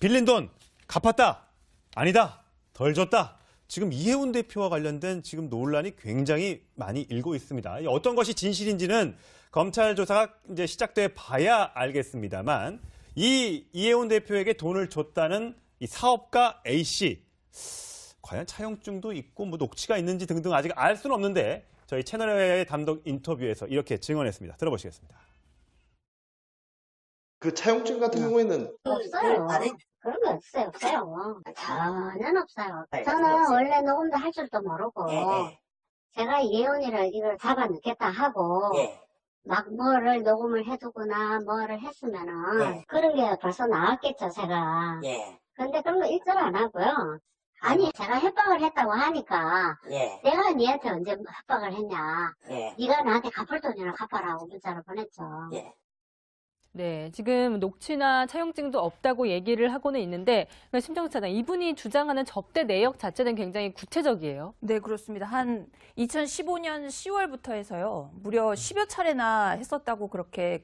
빌린 돈 갚았다. 아니다. 덜 줬다. 지금 이해운 대표와 관련된 지금 논란이 굉장히 많이 일고 있습니다. 어떤 것이 진실인지는 검찰 조사가 이제 시작돼 봐야 알겠습니다만 이해운 대표에게 돈을 줬다는 이 사업가 A씨 과연 차용증도 있고 뭐 녹취가 있는지 등등 아직 알 수는 없는데 저희 채널의 단독 인터뷰에서 이렇게 증언했습니다. 들어보시겠습니다. 그 차용증 같은 경우에는 없어요. 그런 게 없어요. 전혀 없어요. 저는 원래 녹음도 할 줄도 모르고 제가 이해원이를 이걸 잡아 넣겠다 하고 막 뭐를 녹음을 해두거나 뭐를 했으면은 그런 게 벌써 나왔겠죠, 제가. 근데 그런 거 일절 안 하고요. 아니, 제가 협박을 했다고 하니까 내가 니한테 언제 협박을 했냐. 네가 나한테 갚을 돈이나 갚아라고 문자를 보냈죠. 네, 지금 녹취나 차용증도 없다고 얘기를 하고는 있는데 심정수 차장, 이분이 주장하는 접대 내역 자체는 굉장히 구체적이에요. 네, 그렇습니다. 한 2015년 10월부터 해서요. 무려 10여 차례나 했었다고 그렇게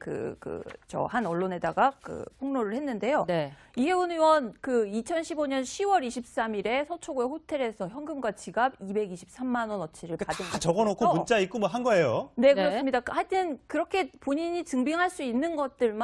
한 언론에다가 폭로를 했는데요. 네. 이해운 의원 2015년 10월 23일에 서초구의 호텔에서 현금과 지갑 223만 원어치를 받은 다 적어놓고 문자 있고 뭐 한 거예요. 네, 그렇습니다. 하여튼 그렇게 본인이 증빙할 수 있는 것들만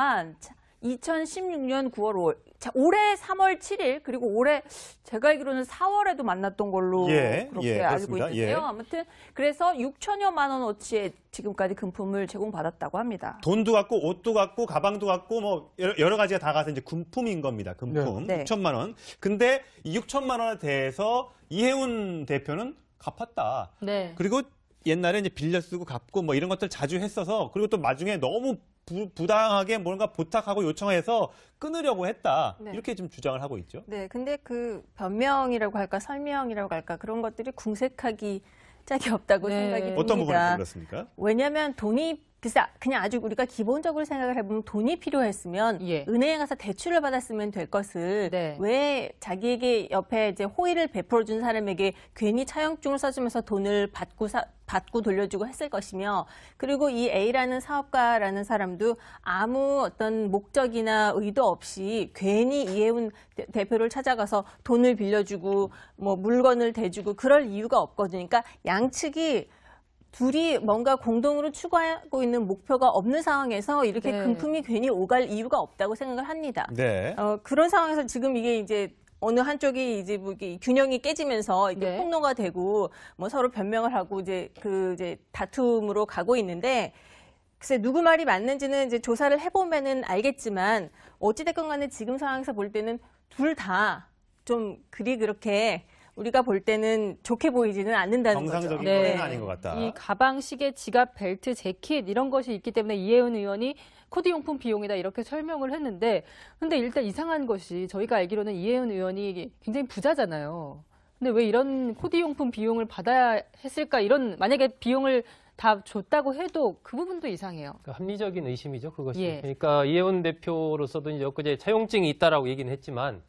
2016년 9월 5일, 올해 3월 7일 그리고 올해 제가 알기로는 4월에도 만났던 걸로 그렇게 알고 그렇습니다. 있는데요. 아무튼 그래서 6천여만 원어치의 지금까지 금품을 제공받았다고 합니다. 돈도 갖고 옷도 갖고 가방도 갖고 뭐 여러 가지가 다 가서 이제 금품인 겁니다. 금품. 네. 6천만 원. 근데 이 6천만 원에 대해서 이해운 대표는 갚았다. 네. 그리고 옛날에 이제 빌려 쓰고 갚고 뭐 이런 것들 자주 했어서 그리고 또 나중에 너무 부당하게 뭔가 부탁하고 요청해서 끊으려고 했다. 네. 이렇게 좀 주장을 하고 있죠. 네, 근데 그 변명이라고 할까 설명이라고 할까 그런 것들이 궁색하기 짝이 없다고 생각이 듭니다. 어떤 부분에서 그렇습니까? 왜냐하면 돈이 그냥 아주 우리가 기본적으로 생각을 해보면 돈이 필요했으면 은행에 가서 대출을 받았으면 될 것을 왜 자기에게 옆에 이제 호의를 베풀어준 사람에게 괜히 차용증을 써주면서 돈을 받고 돌려주고 했을 것이며, 그리고 이 A라는 사업가라는 사람도 아무 어떤 목적이나 의도 없이 괜히 이해운 대표를 찾아가서 돈을 빌려주고 뭐 물건을 대주고 그럴 이유가 없거든요. 그러니까 양측이 둘이 뭔가 공동으로 추구하고 있는 목표가 없는 상황에서 이렇게 금품이 괜히 오갈 이유가 없다고 생각을 합니다. 네. 그런 상황에서 지금 이게 이제 어느 한쪽이 이제 뭐 균형이 깨지면서 이게 폭로가 되고 뭐 서로 변명을 하고 이제 다툼으로 가고 있는데, 글쎄 누구 말이 맞는지는 이제 조사를 해보면은 알겠지만 어찌됐건 간에 지금 상황에서 볼 때는 둘 다 좀 그렇게 우리가 볼 때는 좋게 보이지는 않는다는 거죠. 정상적인 거는 아닌 것 같다. 이 가방, 시계, 지갑, 벨트, 재킷 이런 것이 있기 때문에 이해운 의원이 코디용품 비용이다 이렇게 설명을 했는데, 근데 일단 이상한 것이 저희가 알기로는 이해운 의원이 굉장히 부자잖아요. 근데 왜 이런 코디용품 비용을 받아야 했을까? 만약에 비용을 다 줬다고 해도 그 부분도 이상해요. 합리적인 의심이죠, 그것이. 그러니까 이해운 대표로서도 이제 엊그제 차용증이 있다라고 얘기는 했지만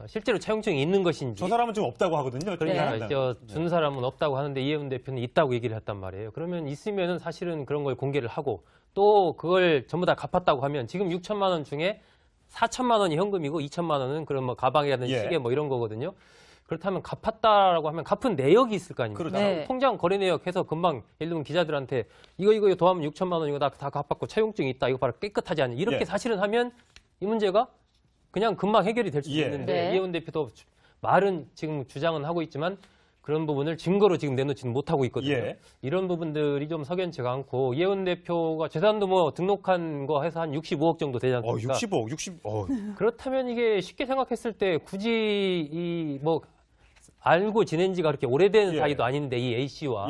실제로 차용증이 있는 것인지. 저 사람은 좀 없다고 하거든요. 그러니까 준 사람은 없다고 하는데 이해운 대표는 있다고 얘기를 했단 말이에요. 그러면 있으면은 사실은 그런 걸 공개를 하고 또 그걸 전부 다 갚았다고 하면 지금 6천만 원 중에 4천만 원이 현금이고 2천만 원은 그런 뭐 가방이라든지 시계 뭐 이런 거거든요. 그렇다면 갚았다라고 하면 갚은 내역이 있을 거 아닙니까? 그렇죠. 통장 거래 내역 해서 금방 예를 들면 기자들한테 이거 더하면 6천만 원 이거 다 갚았고 차용증이 있다. 이거 봐라 깨끗하지 않냐. 이렇게 사실은 하면 이 문제가 그냥 금방 해결이 될 수도 있는데 이해운 대표도 말은 지금 주장은 하고 있지만 그런 부분을 증거로 지금 내놓지는 못하고 있거든요. 이런 부분들이 좀 석연치가 않고, 이해운 대표가 재산도 뭐 등록한 거 해서 한 65억 정도 되지 않습니까? 65억. 그렇다면 이게 쉽게 생각했을 때 굳이 뭐 알고 지낸 지가 그렇게 오래된 사이도 아닌데 이 A씨와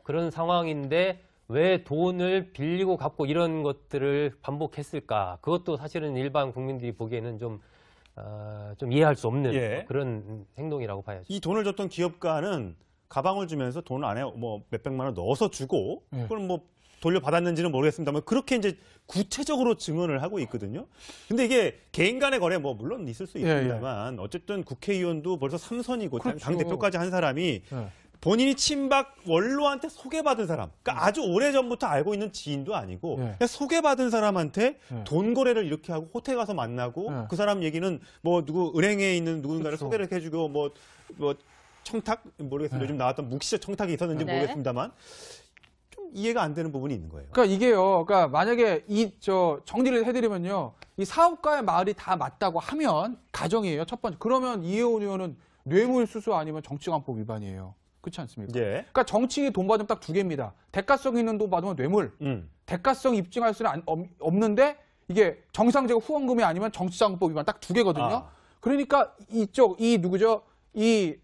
그런 상황인데 왜 돈을 빌리고 갚고 이런 것들을 반복했을까? 그것도 사실은 일반 국민들이 보기에는 좀 이해할 수 없는 그런 행동이라고 봐야죠. 이 돈을 줬던 기업가는 가방을 주면서 돈 안에 뭐 몇백만 원 넣어서 주고 그걸 뭐 돌려받았는지는 모르겠습니다만 그렇게 이제 구체적으로 증언을 하고 있거든요. 근데 이게 개인 간의 거래 뭐 물론 있을 수 있습니다만 어쨌든 국회의원도 벌써 3선이고 당 대표까지 한 사람이 본인이 친박 원로한테 소개받은 사람, 그러니까 아주 오래전부터 알고 있는 지인도 아니고 그냥 소개받은 사람한테 돈 거래를 이렇게 하고 호텔 가서 만나고 그 사람 얘기는 뭐 누구 은행에 있는 누군가를 소개를 해주고 뭐 청탁 모르겠습니다. 요즘 나왔던 묵시적 청탁이 있었는지 모르겠습니다만 좀 이해가 안 되는 부분이 있는 거예요. 그러니까 이게요. 그러니까 만약에 정리를 해드리면요, 이 사업가의 말이 다 맞다고 하면 가정이에요. 첫 번째. 그러면 이혜원 의원은 뇌물수수 아니면 정치관법 위반이에요. 그렇지 않습니까? 예. 그러니까 정치인이 돈 받으면 딱 두 개입니다. 대가성 있는 돈 받으면 뇌물. 대가성 입증할 수는 없는데 이게 정상적인 후원금이 아니면 정치자금법 위반 딱 두 개거든요. 그러니까 누구죠? 이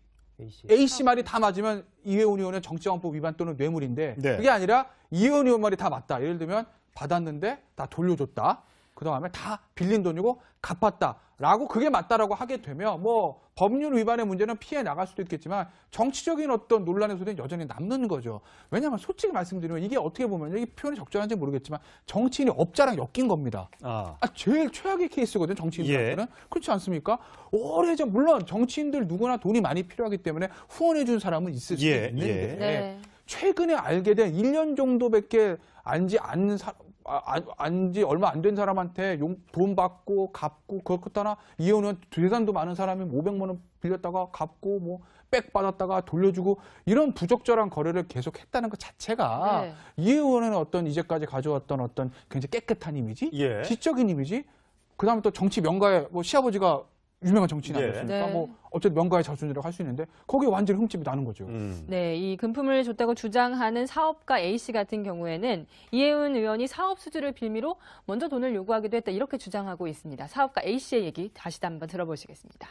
A씨 말이 다 맞으면 이혜원 의원은 정치자금법 위반 또는 뇌물인데 그게 아니라 이혜원 의원 말이 다 맞다. 예를 들면 받았는데 다 돌려줬다. 그 다음에 다 빌린 돈이고 갚았다라고 그게 맞다라고 하게 되면 뭐 법률 위반의 문제는 피해 나갈 수도 있겠지만 정치적인 어떤 논란의 소리는 여전히 남는 거죠. 왜냐하면 솔직히 말씀드리면 이게 어떻게 보면 이 표현이 적절한지 모르겠지만 정치인이 업자랑 엮인 겁니다. 제일 최악의 케이스거든요. 정치인들한테는. 그렇지 않습니까? 오래전 물론 정치인들 누구나 돈이 많이 필요하기 때문에 후원해 준 사람은 있을 수 있는데 최근에 알게 된 1년 정도밖에 안지 얼마 안 된 사람한테 돈 받고 갚고 그렇다나 이혜원 의원 재산도 많은 사람이 500만 원 빌렸다가 갚고 뭐 백 받았다가 돌려주고 이런 부적절한 거래를 계속했다는 것 자체가 이혜원 의원은 어떤 이제까지 가져왔던 어떤 굉장히 깨끗한 이미지, 지적인 이미지, 그다음에 또 정치 명가에 뭐 시아버지가 유명한 정치인 아니었습니까? 뭐 어쨌든 명가의 자손이라고 할 수 있는데 거기에 완전히 흠집이 나는 거죠. 네, 이 금품을 줬다고 주장하는 사업가 A씨 같은 경우에는 이혜원 의원이 사업 수주를 빌미로 먼저 돈을 요구하기도 했다 이렇게 주장하고 있습니다. 사업가 A씨의 얘기 다시 한번 들어보시겠습니다.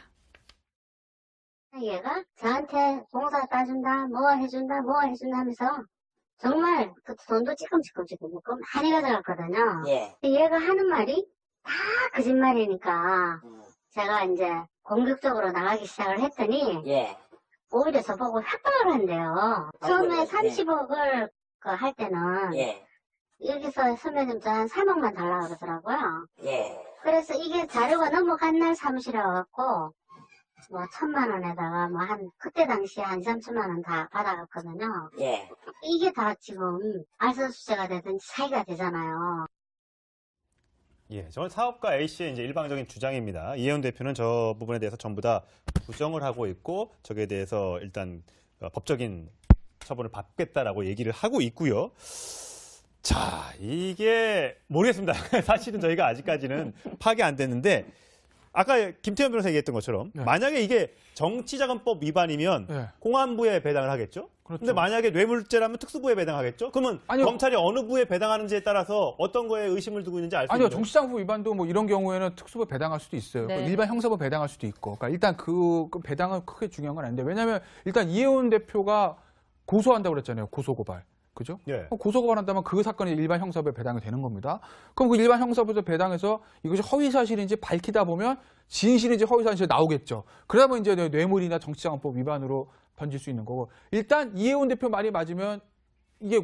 얘가 저한테 봉사 따준다, 뭐 해준다 하면서 정말 그 돈도 찌끔찌끔 그 많이 가져갔거든요. 얘가 하는 말이 다 거짓말이니까 제가 이제 공격적으로 나가기 시작을 했더니 오히려 저보고 협박을 한대요. 처음에 30억을 할 때는 여기서 선배님 저 한 3억만 달라고 그러더라고요. 그래서 이게 자료가 넘어간 날 사무실에 와갖고 뭐 1,000만 원에다가 뭐 그때 당시에 한 3천만 원 다 받아갔거든요. 이게 다 지금 알선수재가 되든지 사기가 되잖아요. 저는 사업가 A씨의 이제 일방적인 주장입니다. 이혜원 대표는 저 부분에 대해서 전부 다 부정을 하고 있고 저기에 대해서 일단 법적인 처분을 받겠다라고 얘기를 하고 있고요. 자, 이게 모르겠습니다. 사실은 저희가 아직까지는 파악이 안 됐는데 아까 김태현 변호사 얘기했던 것처럼 만약에 이게 정치자금법 위반이면 공안부에 배당을 하겠죠? 그런데 만약에 뇌물죄라면 특수부에 배당하겠죠? 그러면 검찰이 어느 부에 배당하는지에 따라서 어떤 거에 의심을 두고 있는지 알 수 있는 거예요? 정치자금법 위반도 뭐 이런 경우에는 특수부에 배당할 수도 있어요. 일반 형사부에 배당할 수도 있고. 그러니까 일단 그 배당은 크게 중요한 건 아닌데 왜냐하면 일단 이혜원 대표가 고소한다고 그랬잖아요. 고소고발. 그죠? 고소고발한다면 그 사건이 일반 형사부에 배당이 되는 겁니다. 그럼 그 일반 형사부에서 배당해서 이것이 허위사실인지 밝히다 보면 진실인지 허위사실인지 나오겠죠. 그러다 보면 이제 뇌물이나 정치자금법 위반으로 번질 수 있는 거고. 일단 이혜원 대표 말이 맞으면 이게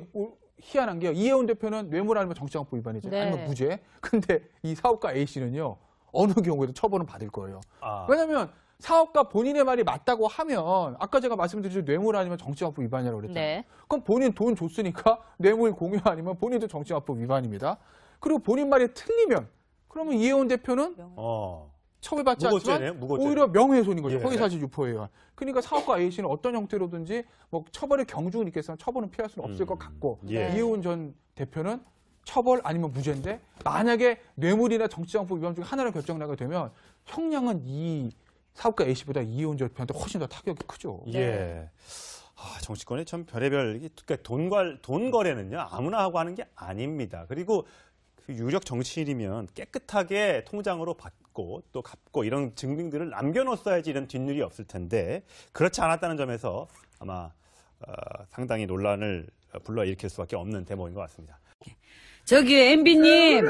희한한 게요. 이혜원 대표는 뇌물 아니면 정치자금법 위반이죠. 아니면 무죄. 근데 이 사업가 A씨는요. 어느 경우에도 처벌은 받을 거예요. 왜냐하면 사업가 본인의 말이 맞다고 하면 아까 제가 말씀드렸죠. 뇌물 아니면 정치자금법 위반이라고 그랬잖아요. 그럼 본인 돈 줬으니까 뇌물 공유 아니면 본인도 정치자금법 위반입니다. 그리고 본인 말이 틀리면 그러면 이혜원 대표는 처벌받지 않지만 오히려 명예훼손인 거죠. 허위사실 유포예요. 그러니까 사업가 A씨는 어떤 형태로든지 뭐 처벌의 경중은 있겠지만 처벌은 피할 수는 없을 것 같고 이혜원 전 대표는 처벌 아니면 무죄인데 만약에 뇌물이나 정치자금법 위반 중에 하나를 결정나게 되면 형량은 이 사업가 A씨보다 이혜원 전 대표한테 훨씬 더 타격이 크죠. 정치권에 참 별의별 그러니까 돈 거래는요 아무나 하고 하는 게 아닙니다. 그리고 그 유력 정치인이면 깨끗하게 통장으로 받고 또 갚고 이런 증빙들을 남겨놓았어야지 이런 뒷일이 없을 텐데 그렇지 않았다는 점에서 아마 상당히 논란을 불러일으킬 수밖에 없는 대목인 것 같습니다. 저기 MB님,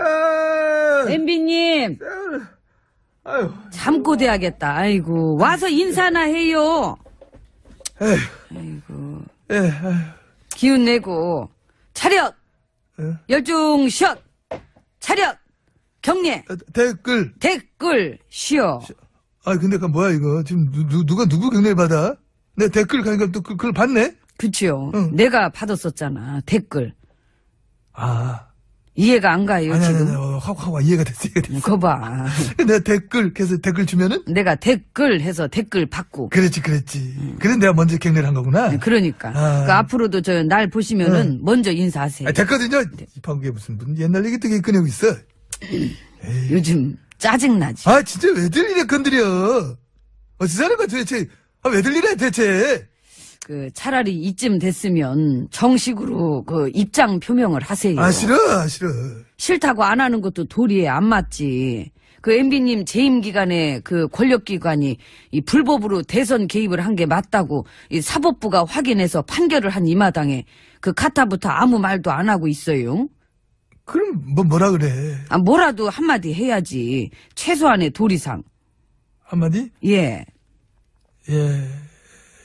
MB님. 잠꼬 대야겠다. 아이고 와서 인사나 해요. 아이고 기운 내고 차렷 열중 샷 차렷 경례 댓글 쉬어. 근데 그 뭐야 이거 지금 누가 누구 경례를 받아? 내 댓글 가니까 또 그걸 봤네? 그치요. 응. 내가 받았었잖아. 댓글. 아. 이해가 안 가요, 지금? 하고 이해가 됐어. 그거 봐. 내가 댓글, 그래서 댓글 주면은? 내가 댓글 해서 댓글 받고. 그랬지. 그래서 내가 먼저 격려를 한 거구나. 그러니까. 그러니까 앞으로도 날 보시면은 먼저 인사하세요. 됐거든요. 이 방구에 무슨 옛날 얘기 되게 꺼내고 있어. 요즘 짜증나지. 진짜 왜들 이래 건드려? 어디서 하는 거야 도대체? 왜들 이래 대체? 차라리 이쯤 됐으면 정식으로 입장 표명을 하세요. 싫어. 싫다고 안 하는 것도 도리에 안 맞지. MB님 재임 기간에 권력기관이 이 불법으로 대선 개입을 한 게 맞다고 이 사법부가 확인해서 판결을 한 이 마당에 카타부터 아무 말도 안 하고 있어요. 그럼 뭐라 그래? 뭐라도 한마디 해야지. 최소한의 도리상. 한마디? 예.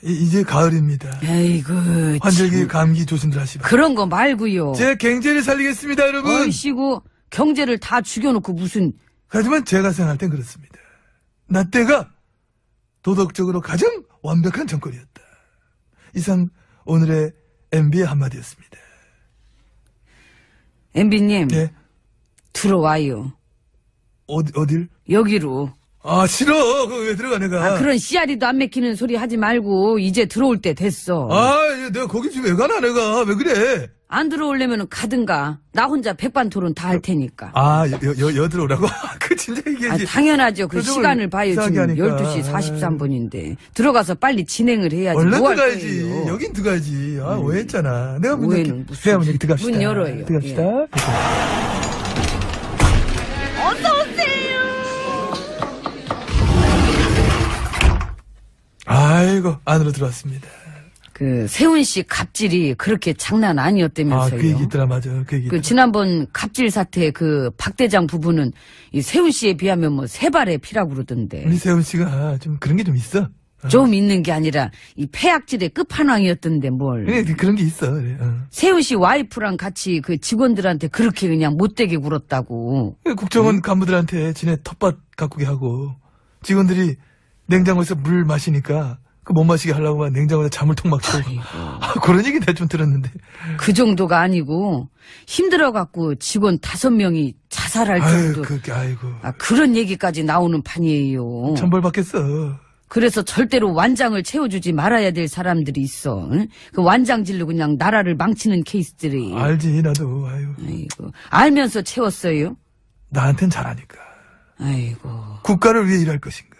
이제 가을입니다. 아이고. 환절기 감기 조심들 하시고. 그런 거 말고요. 제 경제를 살리겠습니다, 여러분. 어이씨고 경제를 다 죽여놓고 무슨. 하지만 제가 생각할 땐 그렇습니다. 나 때가 도덕적으로 가장 완벽한 정권이었다. 이상 오늘의 MB의 한마디였습니다. MB님. 네. 들어와요. 어딜? 여기로. 싫어. 그거 왜 들어가, 내가. 그런 씨알이도 안 맥히는 소리 하지 말고, 이제 들어올 때 됐어. 내가 거기 왜 가나, 내가. 왜 그래? 안 들어오려면 가든가. 나 혼자 백반토론 다 할 테니까. 여 들어오라고? 진짜 이게. 당연하죠. 시간을 봐요. 지금 하니까. 12시 43분인데. 들어가서 빨리 진행을 해야지. 얼른 뭐 들어가야지. 거예요? 여긴 들어가야지. 오해했잖아. 내가 오해는 무슨. 여기 들어갑시다. 문 열어요. 들어갑시다. 예. 아이고, 안으로 들어왔습니다. 세훈 씨 갑질이 그렇게 장난 아니었다면서요. 그 얘기 있더라, 맞아. 그 얘기 있더라. 지난번 갑질 사태 박 대장 부부는 이 세훈 씨에 비하면 세 발의 피라고 그러던데. 우리 세훈 씨가 좀 그런 게 좀 있어. 좀 있는 게 아니라 이 폐악질의 끝판왕이었던데 뭘. 그런 게 있어. 그래. 세훈 씨 와이프랑 같이 직원들한테 그렇게 그냥 못되게 굴었다고. 국정원 간부들한테 지네 텃밭 가꾸게 하고 직원들이 냉장고에서 물 마시니까 못 마시게 하려고 막 냉장고에 자물통 막 채우고. 그런 얘기 내가 좀 들었는데. 그 정도가 아니고 힘들어갖고 직원 5명이 자살할 정도. 아이고. 그런 얘기까지 나오는 판이에요. 천벌 받겠어. 그래서 절대로 완장을 채워주지 말아야 될 사람들이 있어. 응? 완장질로 그냥 나라를 망치는 케이스들이. 알지, 나도. 아이고. 알면서 채웠어요? 나한텐 잘하니까. 아이고. 국가를 위해 일할 것인가?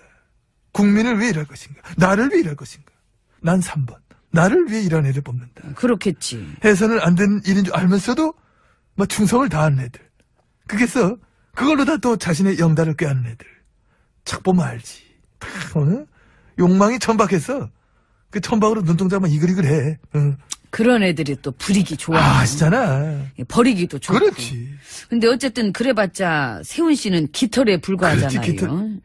국민을 위해 일할 것인가? 나를 위해 일할 것인가? 난 3번. 나를 위해 일하는 애를 뽑는다. 그렇겠지. 해서는 안 되는 일인 줄 알면서도 충성을 다하는 애들. 그걸로 다 또 자신의 영달을 꾀하는 애들. 착 보면 알지. 욕망이 천박해서 그 천박으로 눈동자만 이글이글해. 그런 애들이 또 부리기 좋아. 아시잖아. 버리기도 좋고. 그렇지. 근데 어쨌든 그래봤자 세훈 씨는 깃털에 불과하잖아요. 그렇지, 깃털.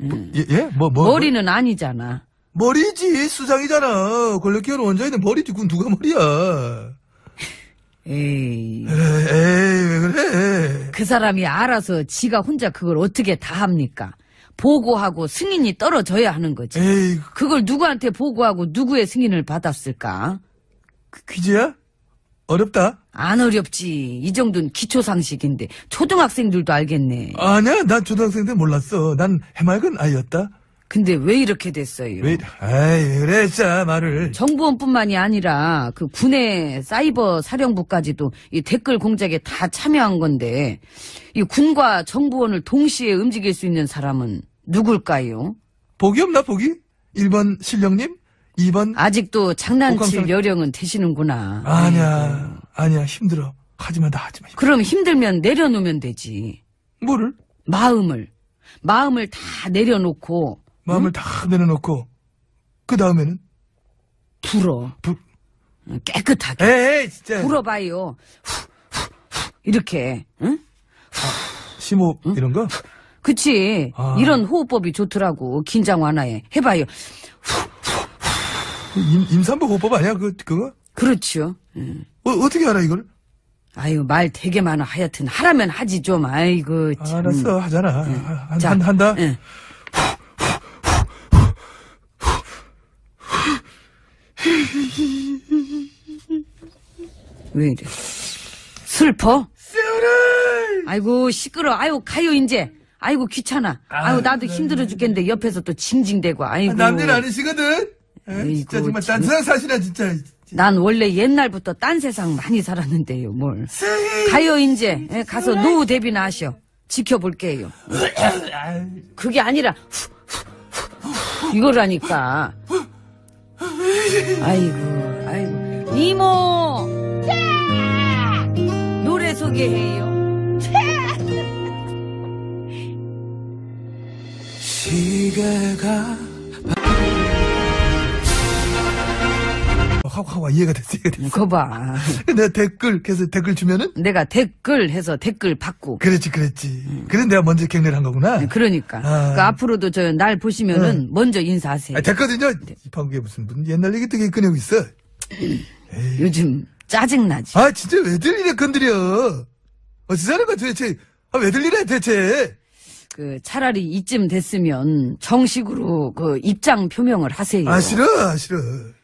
머리는 아니잖아. 머리지, 수장이잖아. 권력기관 원장인데 머리지, 그건 누가 머리야. 에이, 왜 그래? 그 사람이 알아서 지가 혼자 그걸 어떻게 다 합니까? 보고하고 승인이 떨어져야 하는 거지. 에이, 그걸 누구한테 보고하고 누구의 승인을 받았을까? 퀴즈야? 어렵다? 안 어렵지. 이 정도는 기초상식인데 초등학생들도 알겠네. 아니야, 난 초등학생 때 몰랐어. 난 해맑은 아이였다. 근데 왜 이렇게 됐어요? 왜 그래, 진짜, 말을. 정부원뿐만이 아니라 군의 사이버 사령부까지도 이 댓글 공작에 다 참여한 건데 이 군과 정부원을 동시에 움직일 수 있는 사람은 누굴까요? 보기 없나, 보기? 1번 신령님? 2번 아직도 장난칠 여령은 되시는구나. 아니야, 힘들어. 하지마. 그럼 힘들면 내려놓으면 되지. 뭐를? 마음을 다 내려놓고. 마음을 다 내려놓고 그 다음에는? 불어. 깨끗하게. 에이, 진짜. 불어봐요. 이렇게. 응? 심호흡 이런 거? 그치. 이런 호흡법이 좋더라고. 긴장 완화에. 해봐요. 임산부 호흡법 아니야? 그거? 그렇죠. 어떻게 알아, 이걸? 아유, 말 되게 많아. 하여튼 하라면 하지 좀. 아이고 참. 알았어, 하잖아. 자, 한다. 응. 왜 이래? 슬퍼? 세훈아! 아이고 시끄러. 아이고 가요 이제. 아이고 귀찮아. 아이고 나도 힘들어 죽겠는데 옆에서 또 징징대고. 아이고. 남들 아니시거든? 아이고, 진짜 정말 딴 세상 사시나 진짜. 난 원래 옛날부터 딴 세상 많이 살았는데요. 뭘. 가요 이제. 가서 노후 대비나 하셔. 지켜볼게요. 그게 아니라 이거라니까. 아이고. 이모. 노래 소개해요. 시계가 하고 이해가 됐어. 그거 봐. 내가 댓글 주면은 내가 댓글 해서 댓글 받고. 그랬지. 그래 내가 먼저 격려를 한 거구나. 그러니까. 그러니까 앞으로도 저 날 보시면은 먼저 인사하세요. 됐거든요. 이 방구에 무슨 옛날 얘기 되게 꺼내고 있어. 요즘 짜증나지. 진짜 왜들 이래 건드려? 어디서 하는 거야 도대체? 왜들 이래 대체? 차라리 이쯤 됐으면 정식으로 입장 표명을 하세요. 싫어.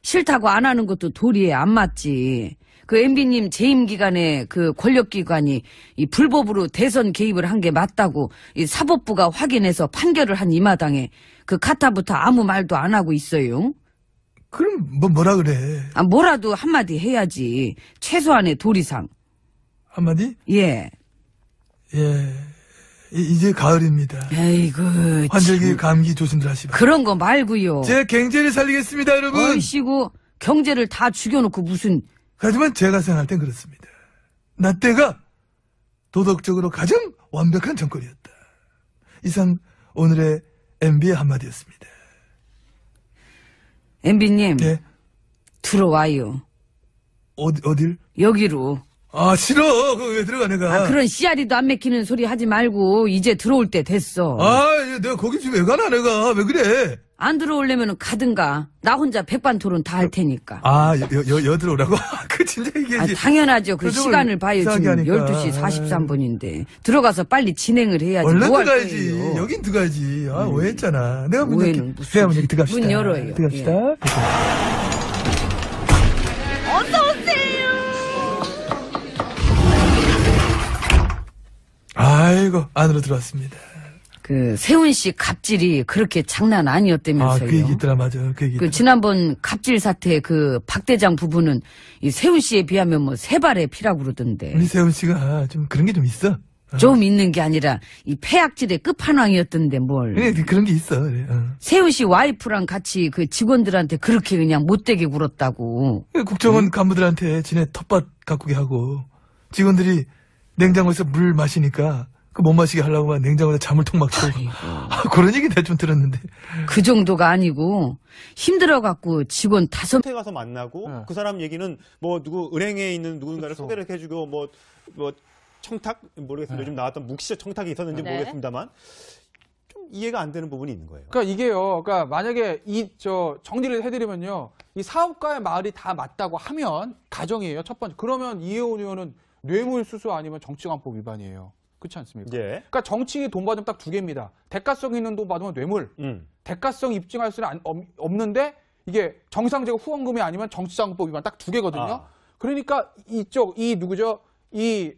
싫다고 안 하는 것도 도리에 안 맞지. MB님 재임 기간에 권력기관이 이 불법으로 대선 개입을 한 게 맞다고 이 사법부가 확인해서 판결을 한 이 마당에 카타부터 아무 말도 안 하고 있어요. 그럼 뭐라 그래? 뭐라도 한마디 해야지. 최소한의 도리상. 한마디? 예. 이제 가을입니다. 아이고. 환절기 감기 조심들 하시고. 그런 거 말고요. 제 경제를 살리겠습니다, 여러분. 어이씨고 경제를 다 죽여놓고 무슨. 하지만 제가 생각할 땐 그렇습니다. 나 때가 도덕적으로 가장 완벽한 정권이었다. 이상 오늘의 MB의 한마디였습니다. MB님. 네. 들어와요. 어딜? 여기로. 싫어. 왜 들어가, 내가. 그런 씨알이도 안 맥히는 소리 하지 말고, 이제 들어올 때 됐어. 내가 거기 지금 왜 가나, 내가. 왜 그래? 안 들어오려면 가든가. 나 혼자 백반토론 다 할 테니까. 여 들어오라고? 진짜 이게. 당연하죠. 시간을 봐요. 지금 하니까. 12시 43분인데. 들어가서 빨리 진행을 해야지. 얼른 뭐 들어가야지. 여긴 들어가야지. 오해했잖아. 내가 오해는 무슨. 한번 들어갑시다. 문 열어요. 들어갑시다. 예. 아이고, 안으로 들어왔습니다. 세훈 씨 갑질이 그렇게 장난 아니었다면서요. 그 얘기 있더라, 맞아. 그 얘기 있더라. 지난번 갑질 사태 박 대장 부부는 이 세훈 씨에 비하면 세 발의 피라고 그러던데. 우리 세훈 씨가 좀 그런 게 좀 있어. 좀 있는 게 아니라 이 폐악질의 끝판왕이었던데 뭘. 그래, 그런 게 있어. 그래. 세훈 씨 와이프랑 같이 직원들한테 그렇게 그냥 못되게 굴었다고. 국정원 간부들한테 지네 텃밭 가꾸게 하고 직원들이 냉장고에서 물 마시니까 못 마시게 하려고 막 냉장고에 자물통 막 채우고. 그런 얘기 내가 좀 들었는데. 그 정도가 아니고 힘들어갖고 직원 5명 가서 만나고 그 사람 얘기는 누구 은행에 있는 누군가를 소개를 해주고 청탁 모르겠습니다. 요즘 나왔던 묵시적 청탁이 있었는지 모르겠습니다만 좀 이해가 안 되는 부분이 있는 거예요. 그러니까 이게요. 그러니까 만약에 정리를 해드리면요, 이 사업가의 말이 다 맞다고 하면 가정이에요. 첫 번째. 그러면 이혜원 의원은 뇌물수수 아니면 정치관법 위반이에요. 그렇지 않습니까? 예. 그러니까 정치인이 돈 받으면 딱 두 개입니다. 대가성 있는 돈 받으면 뇌물. 대가성 입증할 수는 없는데 이게 정상적 후원금이 아니면 정치자금법 위반 딱 두 개거든요. 그러니까 이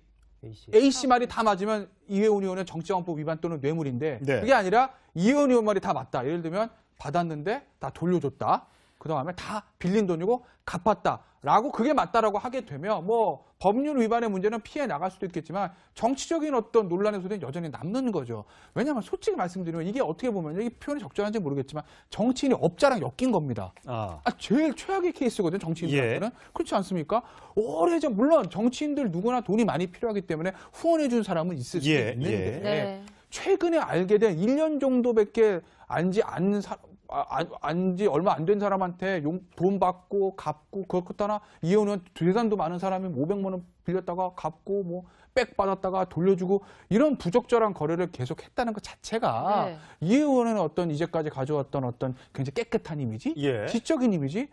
A씨 말이 다 맞으면 이혜원 의원의 정치자금법 위반 또는 뇌물인데 그게 아니라 이혜원 의원 말이 다 맞다. 예를 들면 받았는데 다 돌려줬다. 그 다음에 다 빌린 돈이고 갚았다라고 그게 맞다라고 하게 되면 법률 위반의 문제는 피해 나갈 수도 있겠지만 정치적인 어떤 논란의 소리는 여전히 남는 거죠. 왜냐하면 솔직히 말씀드리면 이게 어떻게 보면 이게 표현이 적절한지 모르겠지만 정치인이 업자랑 엮인 겁니다. 제일 최악의 케이스거든요. 정치인들한테는. 그렇지 않습니까? 오래전 물론 정치인들 누구나 돈이 많이 필요하기 때문에 후원해 준 사람은 있을 수 있는데 최근에 알게 된 1년 정도밖에 안지 얼마 안 된 사람한테 돈 받고 갚고 그렇다나 이혜원 의원 재산도 많은 사람이 500만 원 빌렸다가 갚고 백 받았다가 돌려주고 이런 부적절한 거래를 계속했다는 것 자체가 이혜원 의원은 이제까지 가져왔던 어떤 굉장히 깨끗한 이미지, 지적인 이미지,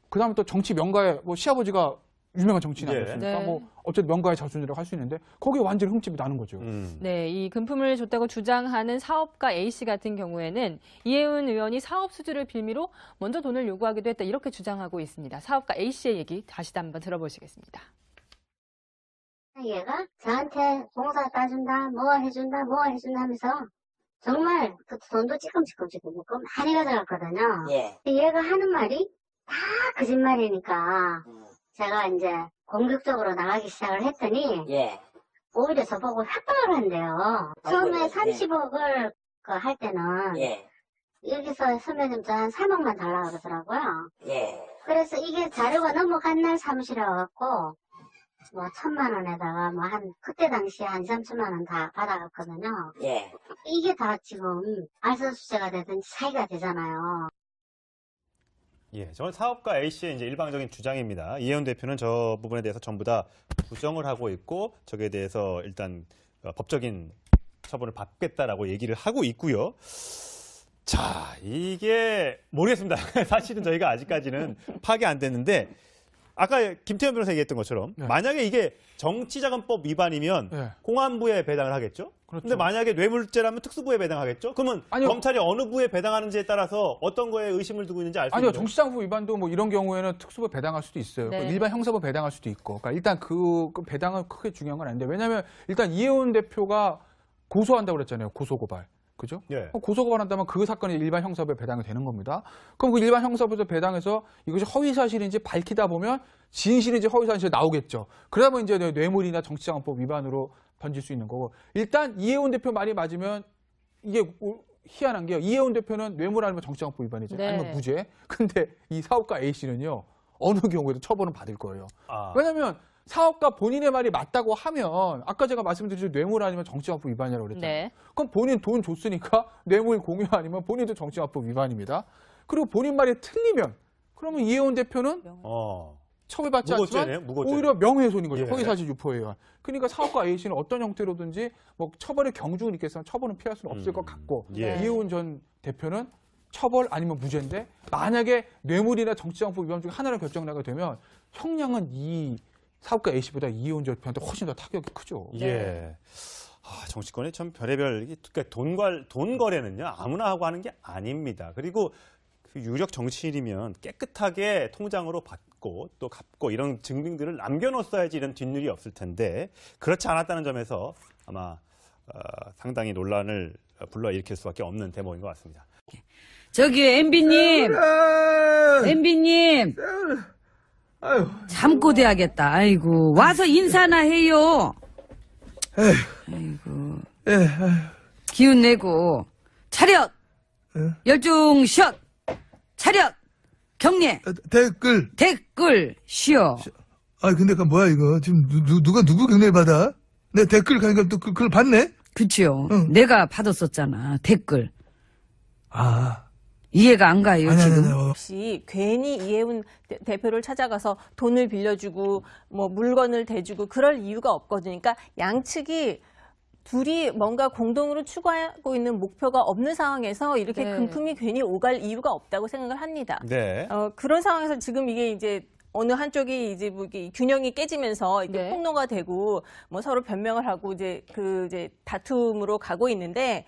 그다음에 또 정치 명가에 시아버지가 유명한 정치인 예. 아니었습니까? 네. 뭐 어쨌든 명가의 자손이라고 할 수 있는데 거기에 완전히 흠집이 나는 거죠. 네, 이 금품을 줬다고 주장하는 사업가 A씨 같은 경우에는 이혜훈 의원이 사업 수주를 빌미로 먼저 돈을 요구하기도 했다 이렇게 주장하고 있습니다. 사업가 A씨의 얘기 다시 한번 들어보시겠습니다. 얘가 저한테 공사 따준다, 뭐 해준다 하면서 정말 그 돈도 찌끔찌끔 많이 가져갔거든요. 예. 얘가 하는 말이 다 거짓말이니까 제가 이제 공격적으로 나가기 시작을 했더니 예. 오히려 저보고 협박을 한대요. 처음에 30억을 할 때는 예. 여기서 선배님도 한 3억만 달라고 그러더라고요. 예. 그래서 이게 자료가 넘어간 날 사무실에 와갖고 뭐 1,000만 원에다가 뭐 그때 당시에 한 3천만 원 다 받아갔거든요. 예. 이게 다 지금 알선수재가 되든지 사기가 되잖아요. 예, 저는 사업가 A씨의 이제 일방적인 주장입니다. 이혜훈 대표는 저 부분에 대해서 전부 다 부정을 하고 있고 저기에 대해서 일단 법적인 처분을 받겠다라고 얘기를 하고 있고요. 자, 이게 모르겠습니다. 사실은 저희가 아직까지는 파악이 안 됐는데 아까 김태현 변호사 얘기했던 것처럼 네. 만약에 이게 정치자금법 위반이면 네. 공안부에 배당을 하겠죠? 그렇죠. 근데 만약에 뇌물죄라면 특수부에 배당하겠죠? 그러면 아니요. 검찰이 어느 부에 배당하는지에 따라서 어떤 거에 의심을 두고 있는지 알 수 아니요, 있는 거예요. 정치자금법 위반도 뭐 이런 경우에는 특수부 배당할 수도 있어요. 네. 일반 형사부 배당할 수도 있고. 그러니까 일단 그 배당은 크게 중요한 건 아닌데 왜냐하면 일단 이혜훈 대표가 고소한다고 그랬잖아요. 고소고발. 그죠? 예. 고소고발한다면 그 사건이 일반 형사부에 배당이 되는 겁니다. 그럼 그 일반 형사부에서 배당해서 이것이 허위사실인지 밝히다 보면 진실인지 허위사실인지 나오겠죠. 그러다 보면 이제 뇌물이나 정치자금법 위반으로 번질 수 있는 거고. 일단 이혜훈 대표 말이 맞으면 이게 희한한 게요. 이혜훈 대표는 뇌물 아니면 정치자금법 위반이죠. 네. 아니면 무죄. 근데 이 사업가 A씨는요. 어느 경우에도 처벌은 받을 거예요. 아. 왜냐하면 사업가 본인의 말이 맞다고 하면 아까 제가 말씀드린 뇌물 아니면 정치자금법 위반이라고 그랬잖아요. 네. 그럼 본인 돈 줬으니까 뇌물 공유 아니면 본인도 정치자금법 위반입니다. 그리고 본인 말이 틀리면 그러면 이혜훈 대표는 처벌받지 무고죄네요, 않지만 무고죄. 오히려 명예훼손인 거죠. 예. 허위사실 유포에 의한. 그러니까 사업가 A씨는 어떤 형태로든지 뭐 처벌의 경중은 있겠지만 처벌은 피할 수는 없을 것 같고 예. 이혜훈 전 대표는 처벌 아니면 무죄인데 만약에 뇌물이나 정치자금법 위반 중에 하나를 결정나게 되면 형량은 이 사업가 A씨보다 이혜훈 전 대표한테 훨씬 더 타격이 크죠. 예. 아, 정치권에 참 별의별, 그러니까 돈 거래는요, 아무나 하고 하는 게 아닙니다. 그리고 그 유력 정치인이면 깨끗하게 통장으로 받고 또 갚고 이런 증빙들을 남겨놓았어야지 이런 뒷일이 없을 텐데 그렇지 않았다는 점에서 아마 상당히 논란을 불러일으킬 수밖에 없는 대목인 것 같습니다. 저기 MB님, MB님. 잠꼬 대야겠다. 아이고 와서 인사나 해요. 아이고 기운 내고 차렷 열중 샷 차렷 경례 댓글 쉬어. 아 근데 그 뭐야 이거 지금 누가 누구 경례를 받아? 내 댓글 가니까 또 그걸 받네? 그치요. 내가 받았었잖아 댓글. 아 이해가 안 가요 지금. 혹시 괜히 이혜훈 대표를 찾아가서 돈을 빌려주고 뭐 물건을 대주고 그럴 이유가 없거든요. 그러니까 양측이 둘이 뭔가 공동으로 추구하고 있는 목표가 없는 상황에서 이렇게 네. 금품이 괜히 오갈 이유가 없다고 생각을 합니다. 네. 그런 상황에서 지금 이게 이제 어느 한쪽이 이제 뭐 이게 균형이 깨지면서 이제 네. 폭로가 되고 뭐 서로 변명을 하고 이제 이제 다툼으로 가고 있는데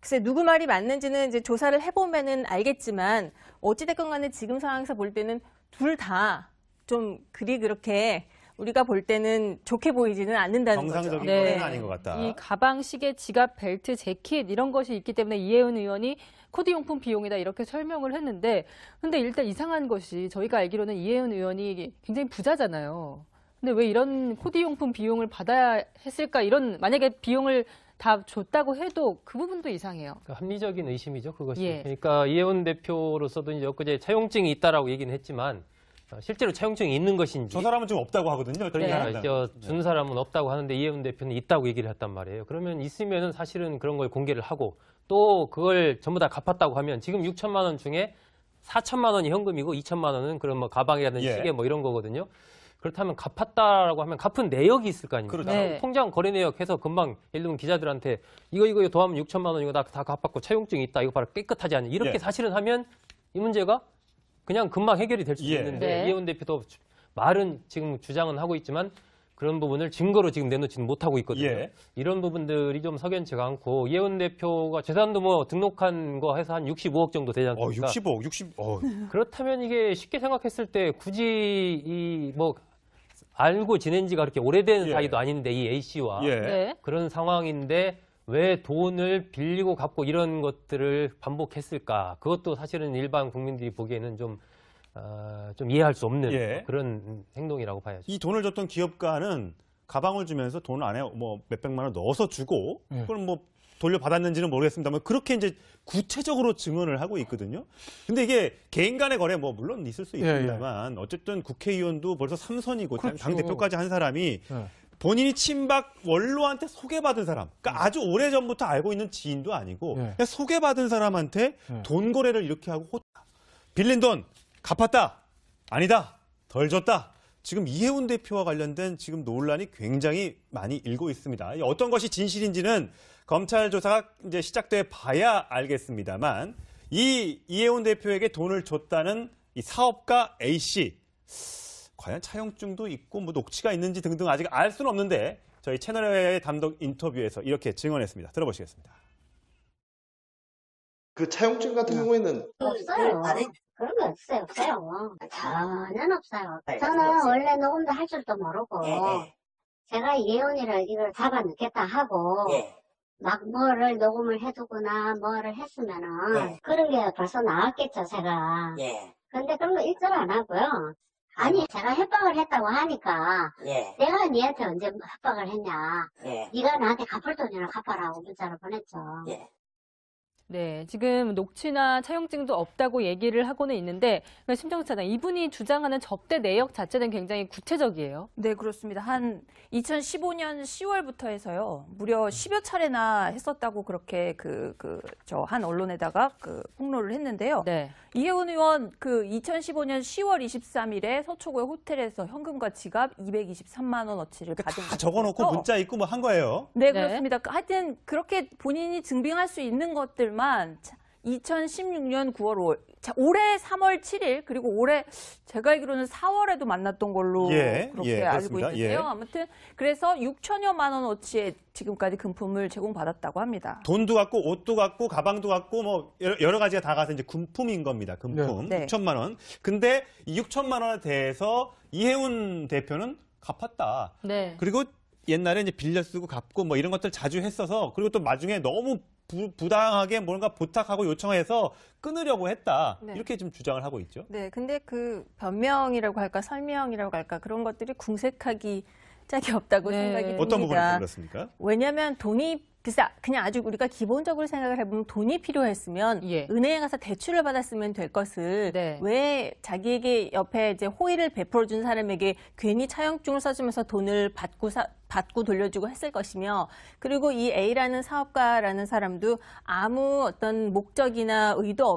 글쎄 누구 말이 맞는지는 이제 조사를 해보면은 알겠지만 어찌됐건 간에 지금 상황에서 볼 때는 둘 다 좀 그렇게 우리가 볼 때는 좋게 보이지는 않는다는 정상적인 거죠. 거는 아닌 것 같다. 이 가방, 시계, 지갑, 벨트, 재킷 이런 것이 있기 때문에 이혜훈 의원이 코디용품 비용이다 이렇게 설명을 했는데 근데 일단 이상한 것이 저희가 알기로는 이혜훈 의원이 굉장히 부자잖아요. 근데 왜 이런 코디용품 비용을 받아야 했을까 이런 만약에 비용을 다 줬다고 해도 그 부분도 이상해요. 그러니까 합리적인 의심이죠, 그것이. 예. 그러니까 이혜훈 대표로서도 이제 엊그제 차용증이 있다라고 얘기는 했지만 실제로 차용증이 있는 것인지. 저 사람은 좀 없다고 하거든요. 준 사람은 없다고 하는데 이혜훈 대표는 있다고 얘기를 했단 말이에요. 그러면 있으면은 사실은 그런 걸 공개를 하고 또 그걸 전부 다 갚았다고 하면 지금 6천만 원 중에 4천만 원이 현금이고 2천만 원은 그런 뭐 가방이라든지 예. 시계 뭐 이런 거거든요. 그렇다면 갚았다라고 하면 갚은 내역이 있을 거 아닙니까? 그렇죠. 네. 통장 거래 내역 해서 금방 예를 들면 기자들한테 이거 더하면 6천만 원 이거 다 갚았고 차용증이 있다. 이거 봐라 깨끗하지 않냐. 이렇게 예. 사실은 하면 이 문제가 그냥 금방 해결이 될 수 예. 있는데 네. 이혜훈 대표도 말은 지금 주장은 하고 있지만 그런 부분을 증거로 지금 내놓지는 못하고 있거든요. 예. 이런 부분들이 좀 석연치가 않고 이혜원 대표가 재산도 뭐 등록한 거 해서 한 65억 정도 되지 않습니까? 65억, 60억. 그렇다면 이게 쉽게 생각했을 때 굳이 이 뭐 알고 지낸 지가 그렇게 오래된 예. 사이도 아닌데 이 A 씨와 예. 네. 그런 상황인데 왜 돈을 빌리고 갚고 이런 것들을 반복했을까? 그것도 사실은 일반 국민들이 보기에는 좀 이해할 수 없는 예. 그런 행동이라고 봐야죠. 이 돈을 줬던 기업가는 가방을 주면서 돈을 안에 뭐 몇백만 원 넣어서 주고 그걸 뭐 돌려받았는지는 모르겠습니다만 그렇게 이제 구체적으로 증언을 하고 있거든요. 근데 이게 개인 간의 거래 뭐 물론 있을 수 있습니다만 어쨌든 국회의원도 벌써 3선이고 그렇죠. 당대표까지 한 사람이 본인이 친박 원로한테 소개받은 사람, 그러니까 아주 오래전부터 알고 있는 지인도 아니고 그냥 소개받은 사람한테 돈 거래를 이렇게 하고 빌린 돈 갚았다? 아니다. 덜 줬다. 지금 이혜훈 대표와 관련된 지금 논란이 굉장히 많이 일고 있습니다. 어떤 것이 진실인지는 검찰 조사가 이제 시작돼 봐야 알겠습니다만 이혜훈 대표에게 돈을 줬다는 이 사업가 A 씨 과연 차용증도 있고 뭐 녹취가 있는지 등등 아직 알 수는 없는데 저희 채널의 단독 인터뷰에서 이렇게 증언했습니다. 들어보시겠습니다. 그 차용증 같은 경우에는 없어요. 그런 거 없어요. 전혀 없어요. 저는 원래 녹음도 할 줄도 모르고 제가 이혜원이를 이걸 잡아 넣겠다 하고 막 뭐를 녹음을 해두거나 뭐를 했으면은 그런 게 벌써 나왔겠죠, 제가. 근데 그런 거 일절 안 하고요. 아니, 제가 협박을 했다고 하니까 내가 니한테 언제 협박을 했냐. 네가 나한테 갚을 돈이나 갚아라고 문자를 보냈죠. 네, 지금 녹취나 차용증도 없다고 얘기를 하고는 있는데 심정수 차장, 이분이 주장하는 접대 내역 자체는 굉장히 구체적이에요. 네, 그렇습니다. 한 2015년 10월부터 해서요. 무려 10여 차례나 했었다고 그렇게 저 한 언론에다가 폭로를 했는데요. 네. 이혜원 의원 2015년 10월 23일에 서초구의 호텔에서 현금과 지갑 223만 원어치를 받은 다 적어놓고 문자 있고 뭐 한 거예요. 네, 그렇습니다. 하여튼 그렇게 본인이 증빙할 수 있는 것들만 2016년 9월 5일, 올해 3월 7일 그리고 올해 제가 알기로는 4월에도 만났던 걸로 그렇게 알고 그렇습니다. 있는데요. 아무튼 그래서 6천여만 원어치의 지금까지 금품을 제공받았다고 합니다. 돈도 갖고 옷도 갖고 가방도 갖고 뭐 여러 가지가 다 가서 이제 금품인 겁니다. 금품 6천만 원. 근데 이 6천만 원에 대해서 이혜훈 대표는 갚았다. 네. 그리고 옛날에 이제 빌려 쓰고 갚고 뭐 이런 것들 자주 했어서 그리고 또 나중에 너무 부당하게 뭔가 부탁하고 요청해서 끊으려고 했다. 이렇게 좀 주장을 하고 있죠. 네, 근데 변명이라고 할까 설명이라고 할까 그런 것들이 궁색하기 짝이 없다고 생각이 듭니다. 어떤 부분에서 그렇습니까? 왜냐하면 돈이 그냥 아주 우리가 기본적으로 생각을 해보면 돈이 필요했으면 은행에 가서 대출을 받았으면 될 것을 왜 자기에게 옆에 이제 호의를 베풀어준 사람에게 괜히 차용증을 써주면서 돈을 받고 돌려주고 했을 것이며 그리고 이 A라는 사업가라는 사람도 아무 어떤 목적이나 의도